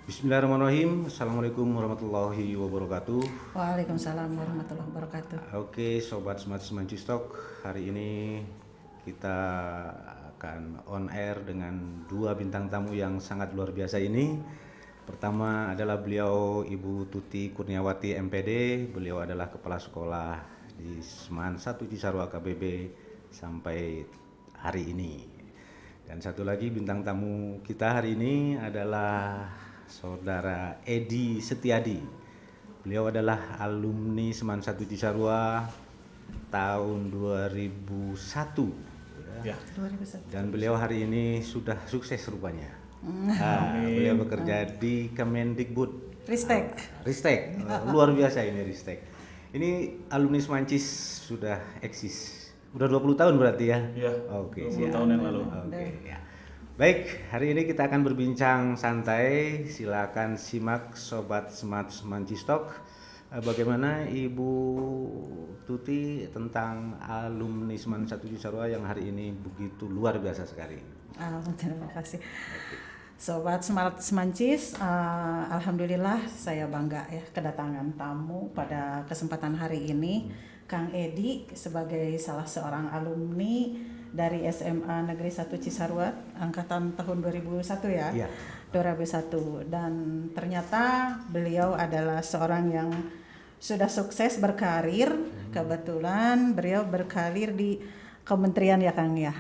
Bismillahirrahmanirrahim. Assalamualaikum warahmatullahi wabarakatuh. Waalaikumsalam warahmatullahi wabarakatuh. Oke, sobat Smart Stok. Hari ini kita akan on air dengan dua bintang tamu yang sangat luar biasa ini. Pertama adalah beliau Ibu Tuti Kurniawati MPD. Beliau adalah kepala sekolah di Seman 1 Cisarua KBB sampai hari ini. Dan satu lagi bintang tamu kita hari ini adalah Saudara Edi Setiadi. Beliau adalah alumni Seman 1 Cisarua tahun 2001. Ya. 2001. Dan beliau hari ini sudah sukses rupanya. Beliau bekerja di Kemendikbud. Ristek. Luar biasa ini Ristek. Ini alumni Semancis sudah eksis. Udah 20 tahun berarti ya? Iya. Oke, 20 tahun yang lalu. Oke, ya. Baik, hari ini kita akan berbincang santai. Silakan simak Sobat Smart Stok. Bagaimana Ibu Tuti tentang alumni Seman 1 Cisarua yang hari ini begitu luar biasa sekali. Terima kasih. Sobat Smart Semancis, alhamdulillah saya bangga ya kedatangan tamu pada kesempatan hari ini, Kang Edi sebagai salah seorang alumni dari SMA Negeri 1 Cisarua angkatan tahun 2001 ya. Iya. 2001, dan ternyata beliau adalah seorang yang sudah sukses berkarir. Kebetulan beliau berkarir di kementerian ya Kang ya.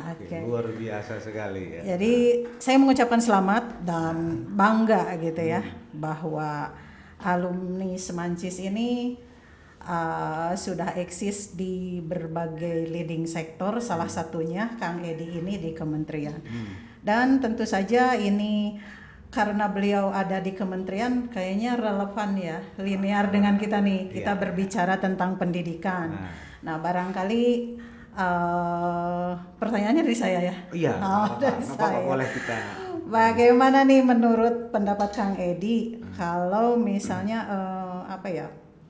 Oke. Luar biasa sekali ya. Jadi saya mengucapkan selamat dan bangga gitu ya bahwa alumni Semancis ini sudah eksis di berbagai leading sektor, salah satunya Kang Edi ini di kementerian. Dan tentu saja ini karena beliau ada di kementerian kayaknya relevan ya, linear dengan kita nih, kita berbicara tentang pendidikan. Nah barangkali pertanyaannya dari saya ya? Iya, dari saya. boleh kita. Bagaimana nih menurut pendapat Kang Edi kalau misalnya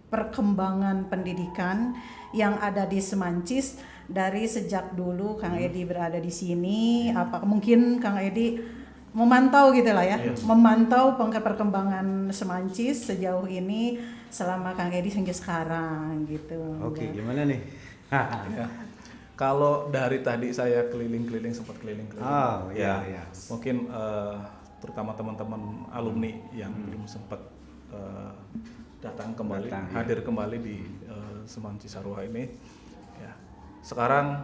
perkembangan pendidikan yang ada di Semancis dari sejak dulu Kang Edi berada di sini, apa mungkin Kang Edi memantau gitu lah ya, memantau perkembangan Semancis sejauh ini selama Kang Edi hingga sekarang gitu. Oke, gimana nih? Ya. Kalau dari tadi saya keliling-keliling sempat keliling-keliling. Oh, iya. Mungkin terutama teman-teman alumni yang belum sempat hadir kembali di Seman Cisarua ini. Ya. Sekarang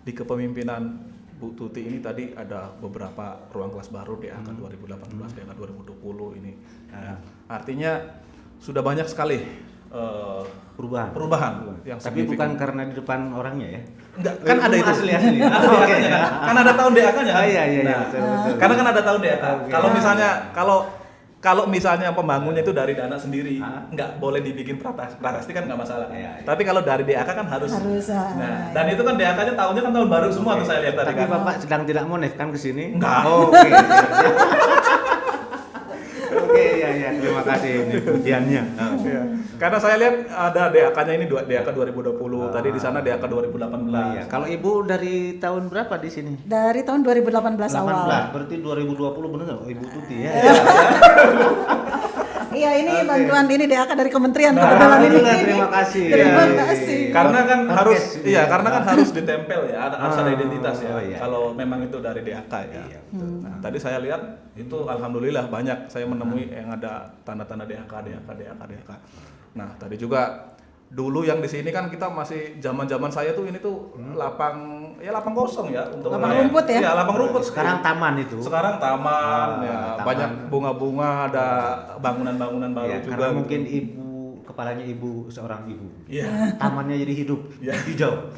di kepemimpinan Bu Tuti ini tadi ada beberapa ruang kelas baru DAK 2018, DAK 2020 ini. Ya. Artinya sudah banyak sekali perubahan yang tapi signifikan. bukan karena di depan orangnya ya. Enggak, kan ada itu asli. Oke. Kan ada tahun DAK-nya. Iya, Nah, betul. karena kan ada tahun DAK. Okay. Kalau misalnya pembangunnya itu dari dana sendiri, nggak boleh dibikin prasasti kan nggak masalah. Iya. Tapi kalau dari DAK kan harus. Nah, dan itu kan DAK-nya tahunnya kan tahun baru semua tuh saya lihat tadi. Tapi Kan. Bapak sedang tidak mau kan ke sini? Enggak. Oke. Oke, ya. Terima kasih ini pujiannya. Iya. Karena saya lihat ada DAK-nya ini DAK 2020, tadi di sana DAK 2018. Iya. Kalau Ibu dari tahun berapa di sini? Dari tahun 2018 awal. Berarti 2020 benar nggak Ibu Tuti ya? Iya, ini bantuan ini DAK dari kementerian Nah, kebetulan ini. terima kasih. Terima Iya. kasih. Karena kan Karena harus ditempel ya, harus ada identitas ya. iya. Kalau memang itu dari DAK ya. Iya, betul. Nah, tadi saya lihat itu alhamdulillah banyak saya menemui yang ada tanda-tanda DAK. Nah, tadi juga dulu yang di sini kan kita masih zaman-zaman saya tuh ini tuh lapang kosong ya untuk Lapang main. rumput ya? Iya, lapang rumput. Sekarang taman itu. Sekarang taman ya, taman. banyak bunga-bunga, ada bangunan-bangunan baru Ya, juga. karena gitu. mungkin kepalanya seorang ibu. Iya. Tamannya jadi hidup, hijau.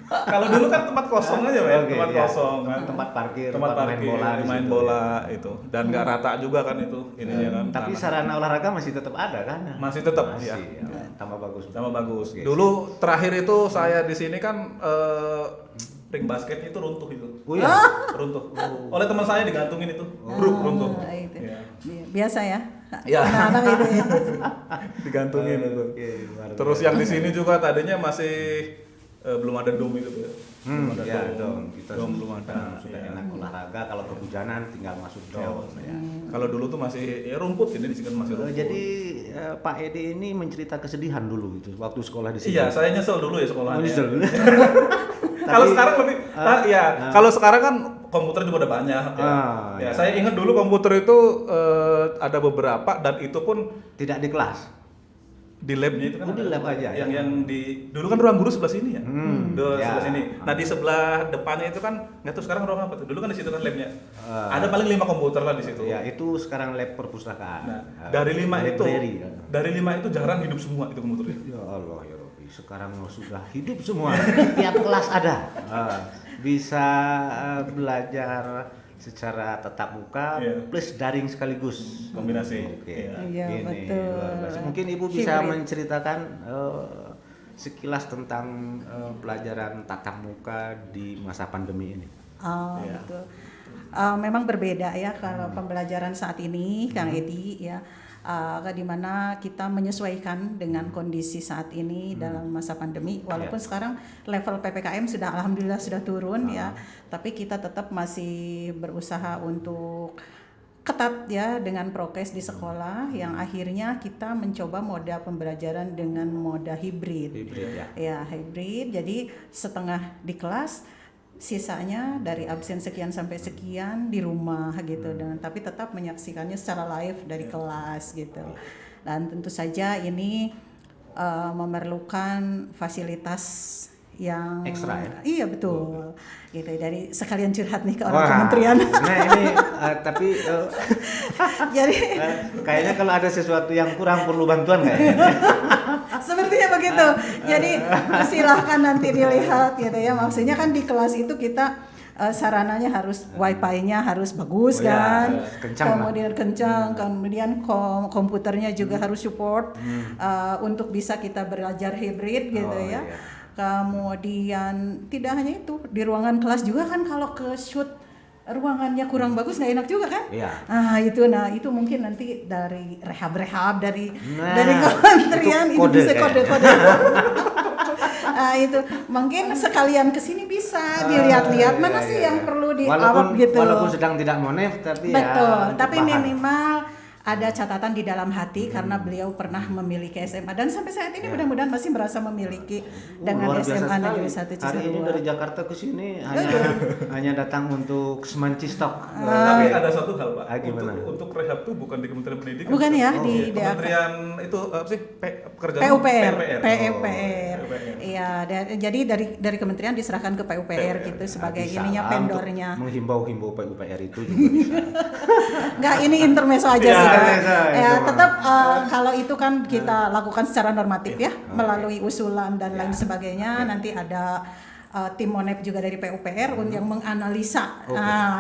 Kalau dulu kan tempat kosong aja ya, Oke, tempat iya. kosong kan. Tempat parkir, tempat main bola di main situ. bola itu. Dan nggak rata juga kan itu ininya kan. Tapi tanah. sarana olahraga masih tetap ada kan? Masih tetap Masih, ya. ya. Tambah bagus. Sama bagus. Oke, Dulu terakhir itu saya di sini kan ring basketnya itu runtuh itu. Oh iya. Runtuh. Oleh teman saya digantungin itu. Bruk runtuh. Itu. Iya. Biasa ya. Iya. Anak-anak itu ya. Digantungin itu. Oke, luar Terus yang di sini juga tadinya masih belum ada dom itu ya. belum ada ya, dom. dom. Kita Dom belum ada. sekarang sudah Ya. enak olahraga, kalau kehujanan tinggal masuk Ya. dom. Ya. Kalau dulu tuh masih ya rumput, ini di sini kan masih rumput. Jadi Pak Edi ini mencerita kesedihan dulu gitu waktu sekolah di sini. Iya, saya nyesel dulu ya sekolahnya. Oh, nyesel dulu. Kalau Tapi- sekarang lebih, kalau sekarang kan komputer juga udah banyak. Ya. Saya ingat dulu komputer itu ada beberapa dan itu pun Tidak di kelas. di labnya itu kan. Oh, di lab aja, Yang di dulu kan ruang guru sebelah sini ya. Ya. Sebelah sini. Nah di sebelah depannya itu kan nggak tahu sekarang ruang apa tuh. Dulu kan di situ kan labnya. Ah. Ada paling 5 komputer lah di situ. Ya, itu sekarang lab perpustakaan. Nah, dari 5 itu, library, ya. dari 5 itu jarang hidup semua itu komputernya. Ya Allah ya Rabbi, sekarang sudah hidup semua. Tiap kelas ada. Bisa belajar secara tatap muka Iya. plus daring sekaligus. Kombinasi. Oke. Iya. Iya, Ini betul. luar biasa. Mungkin Ibu bisa Hybrid. menceritakan sekilas tentang pelajaran tatap muka di masa pandemi ini. Oh, Iya. betul. Memang berbeda ya kalau pembelajaran saat ini, Kang Edi ya, di mana kita menyesuaikan dengan kondisi saat ini dalam masa pandemi. Walaupun sekarang level PPKM sudah alhamdulillah sudah turun ya, tapi kita tetap masih berusaha untuk ketat ya dengan prokes di sekolah, yang akhirnya kita mencoba moda pembelajaran dengan moda hibrid. Hybrid ya. Ya, hybrid. Jadi setengah di kelas, sisanya dari absen sekian sampai sekian di rumah gitu, dan tapi tetap menyaksikannya secara live dari kelas gitu. Dan tentu saja ini memerlukan fasilitas yang Ekstra ya? Iya betul. Gitu, dari sekalian curhat nih ke orang kementerian. Nah ini tapi Jadi kayaknya kalau ada sesuatu yang kurang perlu bantuan kayaknya. sepertinya begitu. Jadi silahkan nanti dilihat gitu ya. Maksudnya kan di kelas itu kita sarananya harus wifi-nya harus bagus Oh ya, kan, kencang lah. kemudian kencang, kemudian komputernya juga harus support untuk bisa kita belajar hybrid gitu Oh, ya. iya. Kemudian tidak hanya itu, di ruangan kelas juga kan kalau ke shoot ruangannya kurang bagus nggak enak juga kan? Iya. Nah itu mungkin nanti dari rehab dari Nah, kementerian itu itu kode bisa kayaknya. kode-kode. Itu mungkin sekalian kesini bisa dilihat-lihat mana sih yang perlu di-up gitu. Walaupun sedang tidak monef tapi Betul, ya untuk tapi bahan. minimal ada catatan di dalam hati karena beliau pernah memiliki SMA dan sampai saat ini mudah-mudahan masih merasa memiliki dengan Luar biasa SMA sekali. Negeri 1 Hari ini Cisarua. dari Jakarta ke sini hanya datang untuk semanci stok. Tapi ada satu hal Pak, Gimana? untuk rehab tuh bukan di Kementerian Pendidikan. Bukan ya, Oh, di iya. DAK. Kementerian itu apa sih? Pekerjaan PUPR, PUPR. PUPR. PUPR. Iya, jadi dari kementerian diserahkan ke PUPR gitu sebagai Bisa ininya lah untuk vendornya. menghimbau-himbau PUPR itu juga bisa. Enggak, ini intermezzo aja Iya, sih, Kak. intermezzo, Ya, itu. tetap kalau itu kan kita lakukan secara normatif ya, melalui usulan dan lain sebagainya. Nanti ada tim Monep juga dari PUPR yang menganalisa,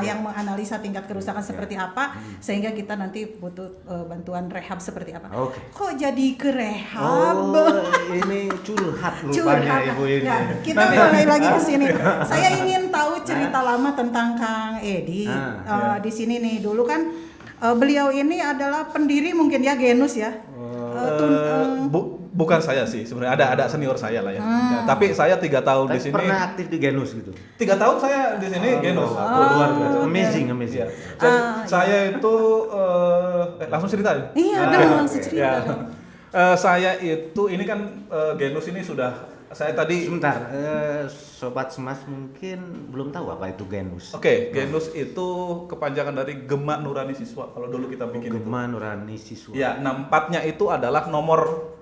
yang menganalisa tingkat kerusakan seperti apa, sehingga kita nanti butuh bantuan rehab seperti apa. Oke. Kok jadi ke rehab? Ini curhat rupanya Curhat. Ibu ini. Ya, kita mulai lagi ke sini. Saya ingin tahu cerita lama tentang Kang Edi. Di sini nih dulu kan beliau ini adalah pendiri mungkin ya Genus ya. Bukan saya sih sebenarnya, ada senior saya lah ya. Ya, tapi saya 3 tahun di Tapi sini. pernah aktif di Genus gitu. 3 tahun saya di sini Genus. Luar biasa. oke. Amazing. Iya. Jadi saya itu langsung cerita ya. Iya, dong langsung cerita Ya. dong. Saya itu ini kan Genus ini sudah saya tadi. Sebentar, Sobat Semas mungkin belum tahu apa itu Genus. Oke, Genus itu kepanjangan dari Gema Nurani Siswa. Kalau dulu kita bikin itu. Gema Nurani Siswa. Ya, 64-nya itu adalah nomor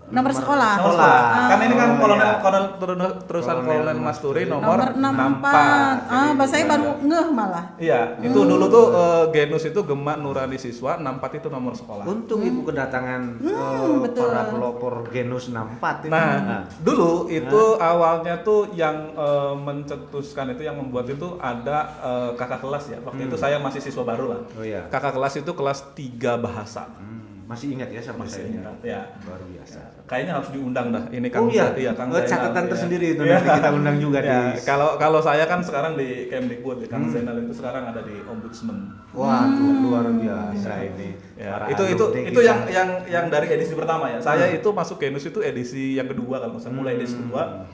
Nomor sekolah. sekolah. Kan ini kan Oh, kolonel iya. terusan Kolonel Kolonel Masturi. Masturi nomor 64. Bahasanya baru ngeh malah. Iya, itu dulu tuh Genus itu Gema Nurani Siswa, 64 itu nomor sekolah. Untung Ibu kedatangan betul. para pelopor Genus 64 itu. Nah, dulu itu awalnya tuh yang mencetuskan itu, yang membuat itu ada kakak kelas ya. Waktu itu saya masih siswa baru lah. Oh iya. Kakak kelas itu kelas 3 bahasa. Masih ingat ya sama Masih saya. ingat, ya. Luar biasa. Kayaknya harus diundang dah. Ini Oh iya, Kang catatan Zainal, tersendiri itu Iya. nanti kita undang juga Ya, di. kalau saya kan sekarang di Kemdikbud, Kang Zainal itu sekarang ada di Ombudsman. Waduh, luar biasa ini. Ya, Para itu alumni itu kita. yang dari edisi pertama ya. Saya itu masuk Genus itu edisi yang kedua kalau nggak salah, mulai edisi kedua.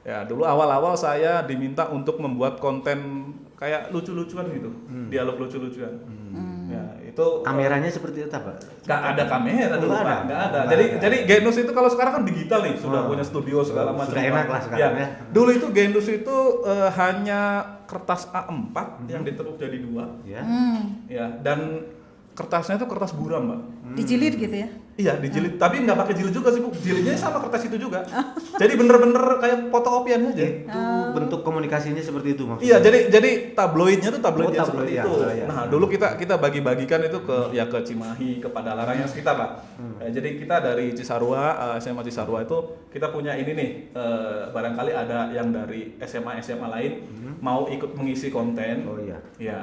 Ya, dulu awal-awal saya diminta untuk membuat konten kayak lucu-lucuan gitu, dialog lucu-lucuan. Ya, itu Kameranya seperti itu Pak? nggak ada kamera dulu, Nggak Pak. ada? Nggak ada. Nggak Jadi ada. jadi Genus itu kalau sekarang kan digital nih, sudah Oh. punya studio segala macam. Sudah enak lah sekarang ya. Dulu itu Genus itu hanya kertas A4 yang ditekuk jadi 2. Ya. Ya, dan kertasnya itu kertas buram, Mbak. Dijilid gitu ya. Iya, dijilid. Tapi nggak pakai jilid juga sih, Bu. Jilidnya sama kertas itu juga. Jadi bener-bener kayak fotokopian aja. Itu bentuk komunikasinya seperti itu Iya, maksudnya? jadi tabloidnya tuh tabloid Oh, yang tabloid, seperti ya. itu. Ya. Nah, dulu kita bagi-bagikan itu ke Cimahi, ke Padalarang yang sekitar lah. Jadi kita dari Cisarua, SMA Cisarua itu kita punya ini nih, barangkali ada yang dari SMA lain mau ikut mengisi konten. Oh iya. Ya,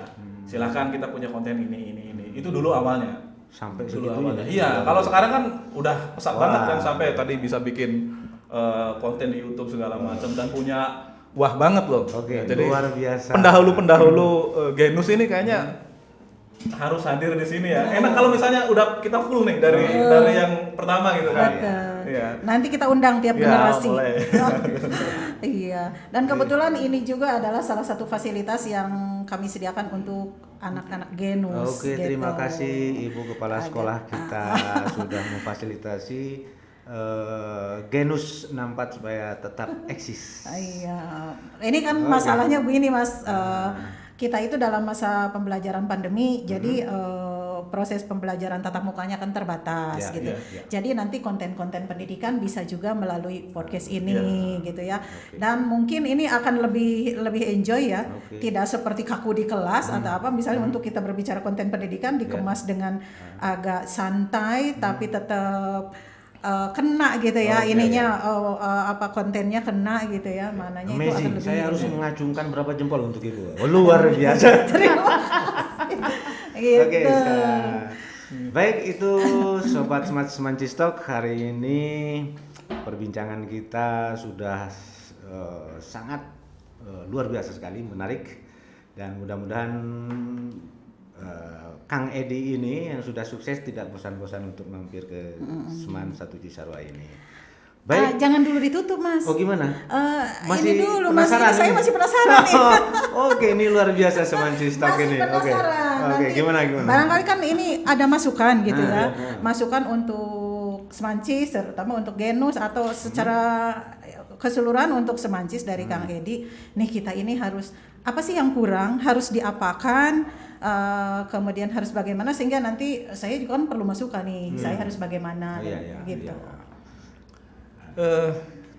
silakan kita punya konten ini. Itu dulu awalnya. Sampai Dulu segitunya. awalnya. Iya, kalau sekarang kan udah pesat Wah. banget kan sampai tadi bisa bikin konten di YouTube segala macam dan punya wah banget loh. Oke, Ya, jadi luar biasa. pendahulu Genus ini kayaknya harus hadir di sini ya. Enak kalau misalnya udah kita full nih dari yang pertama gitu kan. Betul. Iya. Nanti kita undang tiap Ya, generasi. boleh. Iya. Dan kebetulan ini juga adalah salah satu fasilitas yang kami sediakan untuk anak-anak Genus. Oke, gitu. terima kasih Ibu Kepala Ada. Sekolah kita sudah memfasilitasi Genus 64 supaya tetap eksis. Iya. Ini kan Oh, masalahnya begini Mas. Kita itu dalam masa pembelajaran pandemi, jadi proses pembelajaran tatap mukanya kan terbatas Ya, gitu. ya. Jadi nanti konten-konten pendidikan bisa juga melalui podcast ini Ya. gitu ya. Oke. Dan mungkin ini akan lebih enjoy ya. Oke. Tidak seperti kaku di kelas atau apa. Misalnya untuk kita berbicara konten pendidikan dikemas dengan agak santai tapi tetap kena gitu ya. Oke. Ininya apa kontennya kena gitu ya. Mananya itu akan Amazing, lebih saya harus mengacungkan berapa jempol untuk Ibu. Oh, luar biasa. gitu. Oke, sekarang. Baik, itu Sobat Smart Semancistok, hari ini perbincangan kita sudah sangat luar biasa sekali, menarik, dan mudah-mudahan Kang Edi ini yang sudah sukses tidak bosan-bosan untuk mampir ke Seman 1 Cisarua ini. Baik. Jangan dulu ditutup Mas. Oh, gimana? Ini dulu Mas, penasaran saya ini? masih penasaran nih. Oke, ini luar biasa Semancistok Masih ini. Oke. penasaran. Oke, Nanti gimana? Barangkali kan ini ada masukan gitu ya. Iya. Masukan untuk Semancis terutama untuk Genus atau secara keseluruhan untuk Semancis dari Kang Edi. Nih kita ini harus apa sih yang kurang, harus diapakan, kemudian harus bagaimana sehingga nanti saya juga kan perlu masukan nih. Saya harus bagaimana Iya, gitu.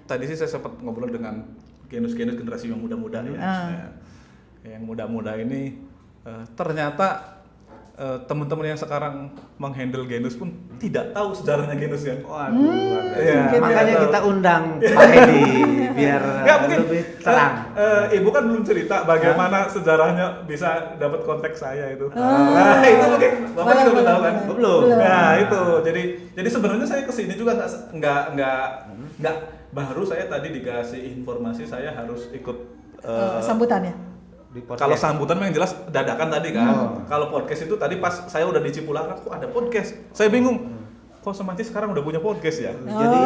Tadi sih saya sempat ngobrol dengan Genus generasi yang muda-muda ya. Ya. Yang muda-muda ini ternyata teman-teman yang sekarang menghandle Genus pun tidak tahu sejarahnya Genus kan. Waduh, luar biasa. Iya. Makanya kita undang Pak Edi biar Nggak, mungkin lebih terang. Ibu kan belum cerita bagaimana sejarahnya bisa dapat kontak saya itu. Nah, itu mungkin Bapak Boleh, juga belum boleh, tahu kan? boleh. Belum. Nah, itu. Jadi sebenarnya saya kesini juga nggak baru saya tadi dikasih informasi saya harus ikut Sambutannya. Di podcast. kalau sambutan memang jelas dadakan tadi kan. Kalau podcast itu tadi pas saya udah di Cipularang kok ada podcast. Saya bingung. Kok Semancis sekarang udah punya podcast ya? Jadi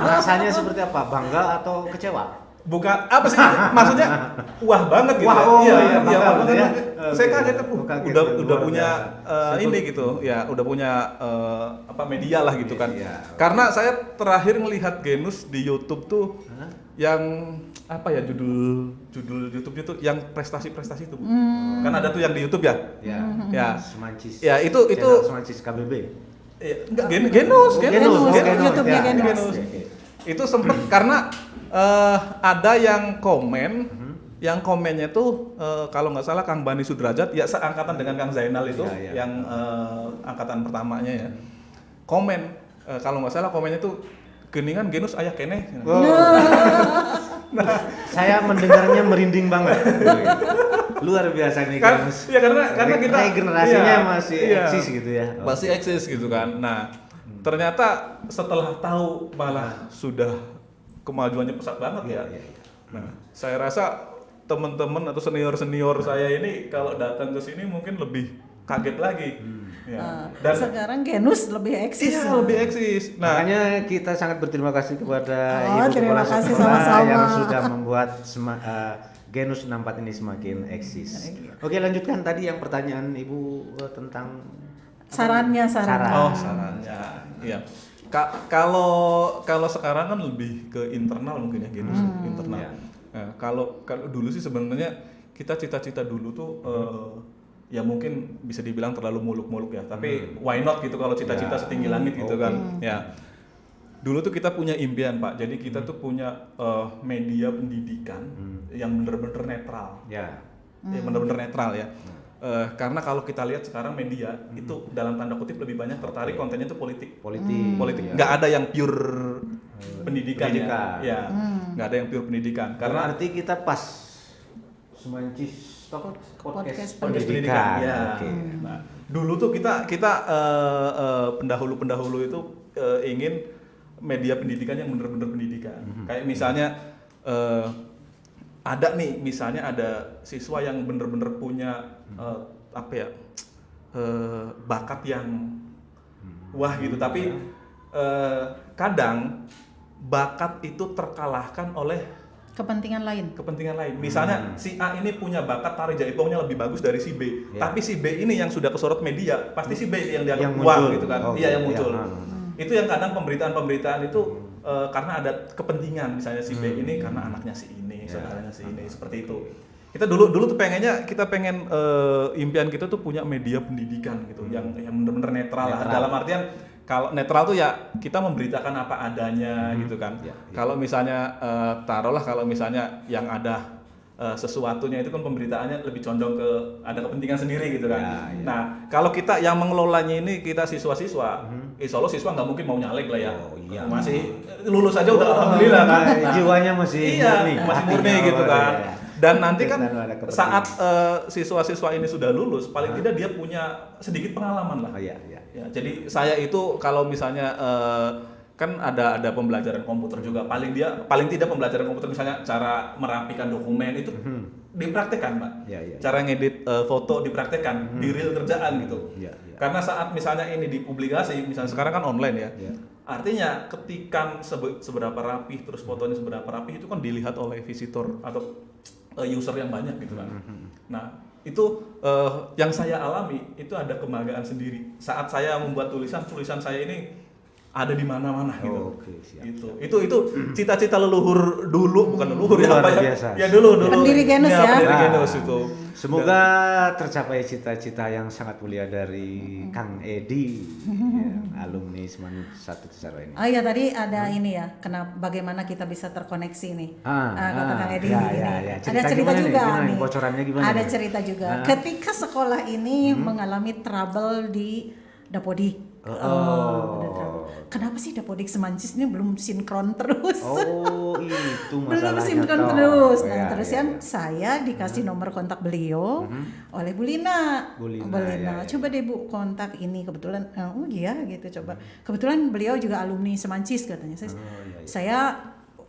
rasanya seperti apa? Bangga atau kecewa? Bukan apa sih maksudnya wah banget gitu. Wah, oh, iya, bangga bangga banget. ya. Saya kaget kan Kaget, udah luar punya biasa. ini gitu. Ya, udah punya apa media lah gitu kan. Media. Karena saya terakhir ngelihat Genus di YouTube tuh yang apa ya judul YouTube-nya tuh yang prestasi-prestasi itu. Kan ada tuh yang di YouTube ya. Ya. Ya. Semancis. Ya, itu- Channel Semancis KBB. Enggak Genus. YouTube-nya Ya, Genus. Oke. Itu sempet karena ada yang komen, yang komennya tuh kalau nggak salah Kang Bani Sudrajat, ya seangkatan dengan Kang Zainal itu, Ya, ya. yang angkatan pertamanya ya. Komen, kalau nggak salah komennya tuh geningan Genus ayah keneh. Saya mendengarnya merinding banget. Luar biasa nih Kan, Genus. ya karena kita generasinya iya, masih iya. eksis gitu ya. Masih eksis gitu kan. Nah, ternyata setelah tahu malah sudah kemajuannya pesat banget ya. Iya, iya. Nah, saya rasa teman-teman atau senior-senior saya ini kalau datang ke sini mungkin lebih kaget lagi. Ya. Dan sekarang genus lebih eksis. iya, lebih eksis. Nah, Makanya kita sangat berterima kasih kepada Oh, Ibu terima Kepala kasih Sekolah sama-sama. yang sudah membuat genus 64 ini semakin eksis. Oke, lanjutkan tadi yang pertanyaan Ibu tentang Sarannya. oh, sarannya. Iya. Kalau sekarang kan lebih ke internal mungkin ya, genus internal. Iya. Nah, kalau dulu sih sebenarnya kita cita-cita dulu tuh ya mungkin bisa dibilang terlalu muluk-muluk ya, tapi why not gitu kalau cita-cita setinggi langit gitu kan. Ya. Dulu tuh kita punya impian, Pak. Jadi kita tuh punya media pendidikan yang bener-bener netral. Ya. Ya bener-bener netral ya. Karena kalau kita lihat sekarang media itu dalam tanda kutip lebih banyak tertarik kontennya itu politik. Politik. Nggak ada yang pure pendidikan. pendidikan. Ya. Nggak ada yang pure pendidikan. Karena Karena arti kita pas Semancis podcast Podcast pendidikan. Ya. Oke. Nah, dulu tuh kita pendahulu-pendahulu itu ingin media pendidikan yang benar-benar pendidikan. Kayak misalnya ada nih, misalnya ada siswa yang benar-benar punya bakat yang wah gitu, tapi kadang bakat itu terkalahkan oleh Kepentingan lain. kepentingan lain. Misalnya si A ini punya bakat tari jaipongnya lebih bagus dari si B, Ya. tapi si B ini yang sudah kesorot media, pasti si B yang Yang dianggap muncul. wah gitu kan. Oke, Iya yang muncul. ya. Itu yang kadang pemberitaan-pemberitaan itu karena ada kepentingan, misalnya si B ini karena anaknya si ini, Ya. saudaranya si ini, seperti itu. Kita dulu tuh kita pengen impian kita tuh punya media pendidikan gitu yang benar-benar netral lah. Netral. Dalam artian kalau netral tuh ya kita memberitakan apa adanya gitu kan. Ya, ya. Kalau misalnya taruhlah kalau misalnya yang ada sesuatunya itu kan pemberitaannya lebih condong ke ada kepentingan sendiri gitu kan. Ya, ya. Nah kalau kita yang mengelolanya ini kita siswa-siswa, insya Allah siswa nggak mungkin mau nyalek lah ya. Oh, iya. Masih lulus aja udah alhamdulillah kan. Nah, Jiwanya masih iya, murni, masih murni hatinya, gitu oh, kan. iya. Dan nanti kan Selalu ada kepentingan. saat siswa-siswa ini sudah lulus, paling tidak dia punya sedikit pengalaman lah. Oh, iya, iya. Ya, jadi saya itu kalau misalnya kan ada pembelajaran komputer juga, paling tidak pembelajaran komputer misalnya cara merapikan dokumen itu dipraktekkan, Pak. Ya, ya, Cara ngedit foto dipraktekkan di real kerjaan gitu. Ya, ya. Karena saat misalnya ini dipublikasi, misalnya sekarang kan online ya. Ya. Artinya ketikan seberapa rapih terus fotonya seberapa rapih itu kan dilihat oleh visitor atau user yang banyak gitu kan. Nah, itu yang saya alami itu ada kebanggaan sendiri. Saat saya membuat tulisan saya ini ada di mana-mana gitu. Oh, oke, siap, Itu cita-cita leluhur dulu, bukan leluhur ya Luar apa ya? biasa. Ya dulu. Pendiri genus ya. Pendiri Ah. genus itu. Semoga tercapai cita-cita yang sangat mulia dari Kang Edi, ya, alumni Semangat 1 Cisarua ini. Oh iya tadi ada ini ya, bagaimana kita bisa terkoneksi nih. Kata Kang Edi ya, ini. ya, ya. Ada cerita gimana nih? juga Gimana nih? nih. Bocorannya gimana Ada nih? cerita juga. Ah. Ketika sekolah ini mengalami trouble di Dapodik. Oh. Ada trouble. Kenapa sih Dapodik Semancis ini belum sinkron terus? Oh, itu Belum masalahnya. sinkron toh. terus. Nah, Ya, terus ya, yang ya. saya dikasih nomor kontak beliau oleh Bu Lina. Bu Lina, ya, ya. Coba deh Bu kontak ini kebetulan. Oh iya gitu coba. Kebetulan beliau juga alumni Semancis katanya. Oh, iya, iya. Saya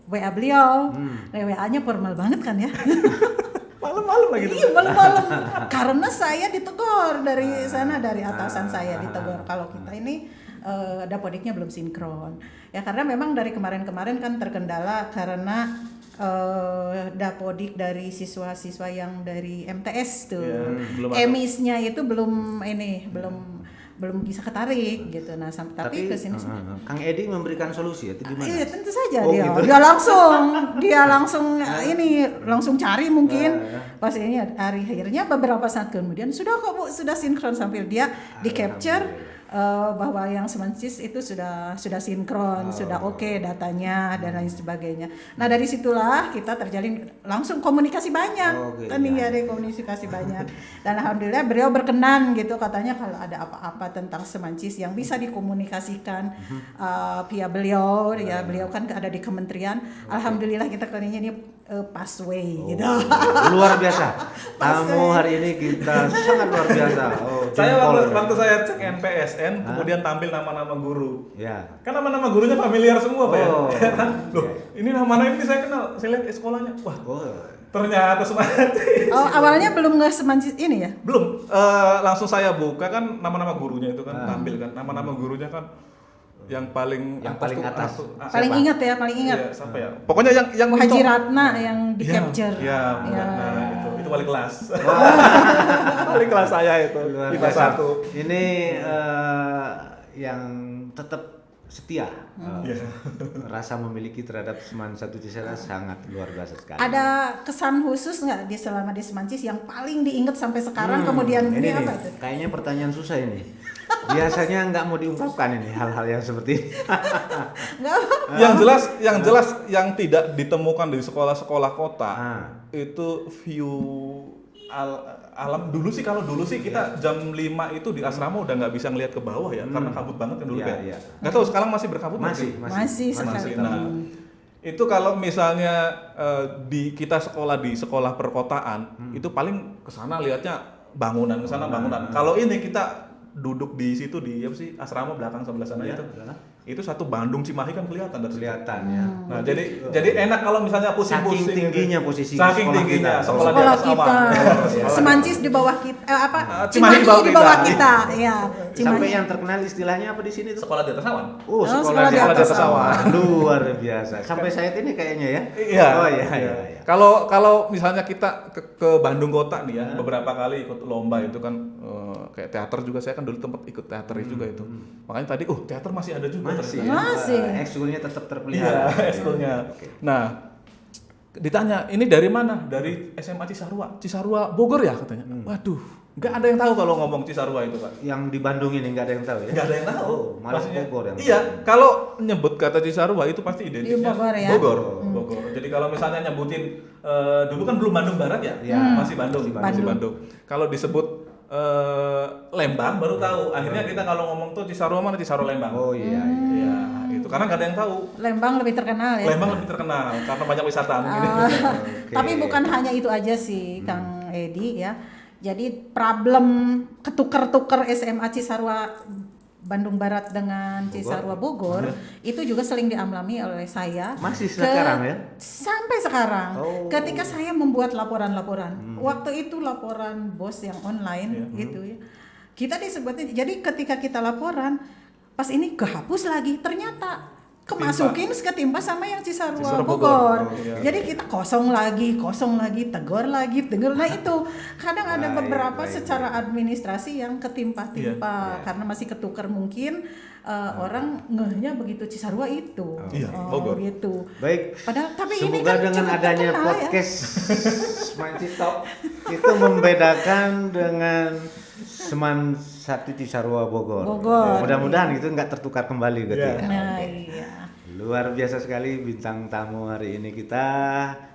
WA beliau. Nah, WA-nya formal banget kan ya. Malam-malam lagi tuh. Iya malam-malam. Karena saya ditegur dari sana, dari atasan saya ditegur kalau kita ini Dapodiknya belum sinkron. Ya karena memang dari kemarin-kemarin kan terkendala karena Dapodik dari siswa-siswa yang dari MTS tuh. Ya, belum masuk. Emisnya itu belum bisa ketarik gitu. Nah, tapi ke sini Kang Edi memberikan solusi itu gimana? iya tentu saja Oh, dia. gitu. Dia langsung cari mungkin. Pas ini akhirnya beberapa saat kemudian sudah kok Bu, sudah sinkron sambil dia di capture bahwa yang Semancis itu sudah sinkron, sudah oke datanya dan lain sebagainya. Nah, dari situlah kita terjalin langsung komunikasi banyak. Oke, Kan ya. ada komunikasi banyak. Dan alhamdulillah beliau berkenan gitu katanya kalau ada apa-apa tentang Semancis yang bisa dikomunikasikan via beliau ya beliau kan ada di kementerian. Alhamdulillah kita kali ini pathway gitu. Luar biasa. Tamu hari ini kita sangat luar biasa. Oh, Saya jempol. waktu saya cek NPSN kemudian tampil nama-nama guru. Ya. Kan nama-nama gurunya familiar semua Pak ya. Oh, Loh, ini nama-nama ini saya kenal. Saya lihat sekolahnya. Wah, Oh. Ternyata Semancis. Oh, awalnya belum nge Semancis ini ya? Belum, langsung saya buka kan nama-nama gurunya itu kan tampil kan. Nama-nama gurunya kan yang paling paling tuh, atas. Paling Siapa? ingat ya, paling ingat. Iya, siapa ya? Pokoknya yang Haji mentok. Ratna yang di Iya, capture. Iya, Ya. nah, itu wali kelas. Wali kelas saya itu. Luar IPA biasa. 1. Ini yang tetap setia. Rasa memiliki terhadap Seman 1 Cisarua sangat luar biasa sekali. Ada kesan khusus nggak selama di Semancis yang paling diingat sampai sekarang? Kemudian ini ini nih, apa itu? kayaknya pertanyaan susah ini. Biasanya nggak mau diungkapkan ini hal-hal yang seperti ini. Nggak apa? Yang jelas yang tidak ditemukan di sekolah-sekolah kota itu view alam dulu sih. Kalau dulu sih kita jam 5 itu di asrama udah nggak bisa ngelihat ke bawah ya karena kabut banget kan dulu Iya, kan. iya. Nggak tahu sekarang masih berkabut Masih sekali. Nah, itu kalau misalnya kita sekolah di sekolah perkotaan itu paling kesana lihatnya bangunan kesana bangunan. Kalau ini kita duduk di situ di apa sih asrama belakang sebelah sana itu satu Bandung Cimahi kan kelihatan dari situ. Kelihatan ya. Nah, jadi enak kalau misalnya pusing-pusing Saking tingginya posisi saking sekolah tingginya kita. sekolah di Sekolah atas kita, awan. Semancis di bawah kita, Cimahi Cimahi di bawah kita. kita, ya. Sampai Cimahi. yang terkenal istilahnya apa di sini tuh? Sekolah di atas awan. sekolah di atas awan. Luar biasa. Sampai saat ini kayaknya ya. Iya. Oh iya. Kalau misalnya kita ke Bandung kota nih ya, beberapa kali ikut lomba itu kan kayak teater juga, saya kan dulu tempat ikut teater juga itu. Makanya tadi teater masih ada juga. Masih. Masih. Ekskulnya tetap terpelihara. Iya, ekskulnya. Nah, ditanya, ini dari mana? Dari SMA Cisarua Bogor ya katanya. Waduh, nggak ada yang tahu kalau ngomong Cisarua itu, Pak. Yang di Bandung ini nggak ada yang tahu ya? Nggak ada yang tahu. Malah Maksudnya, Bogor yang iya, kalau nyebut kata Cisarua itu pasti identiknya Di Bogor ya? Bogor. Jadi kalau misalnya nyebutin dulu kan belum Bandung Barat ya? Iya. Masih Bandung. Kalau disebut Lembang baru tahu. Akhirnya kita kalau ngomong tuh Cisarua mana Cisarua Lembang. Oh iya. Iya, itu karena nggak ada yang tahu. Lembang lebih terkenal ya. Lembang lebih terkenal karena banyak wisata mungkin. Tapi bukan hanya itu aja sih, Kang Edi ya. Jadi problem ketuker-tuker SMA Cisarua Bandung Barat dengan Cisarua Bogor itu juga sering dialami oleh saya. Masih sekarang ya? Sampai sekarang. Oh. Ketika saya membuat laporan-laporan. Waktu itu laporan bos yang online gitu ya. Kita disebutin, jadi ketika kita laporan pas ini kehapus lagi, ternyata kemasukin ketimpa sama yang Cisarua Bogor. Jadi kita kosong lagi, tegur lagi. Nah itu kadang ada beberapa secara administrasi yang ketimpa-timpa karena masih ketukar mungkin orang ngehnya begitu Cisarua itu. Bogor. Gitu. Baik. Padahal tapi Semoga ini kan dengan cukup adanya terkenal podcast Semancis Talk itu membedakan dengan Seman 1 Cisarua Bogor. Mudah-mudahan itu nggak tertukar kembali gitu ya. Nah, iya. Luar biasa sekali bintang tamu hari ini kita,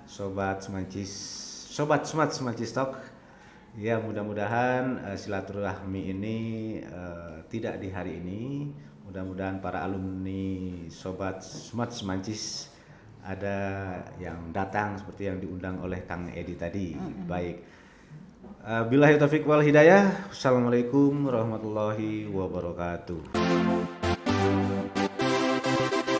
Sobat Smart Semancis Talk. Ya, mudah-mudahan silaturahmi ini tidak di hari ini. Mudah-mudahan para alumni Sobat Smart Semancis ada yang datang seperti yang diundang oleh Kang Edi tadi. Baik. Billahi taufiq wal hidayah. Assalamualaikum warahmatullahi wabarakatuh.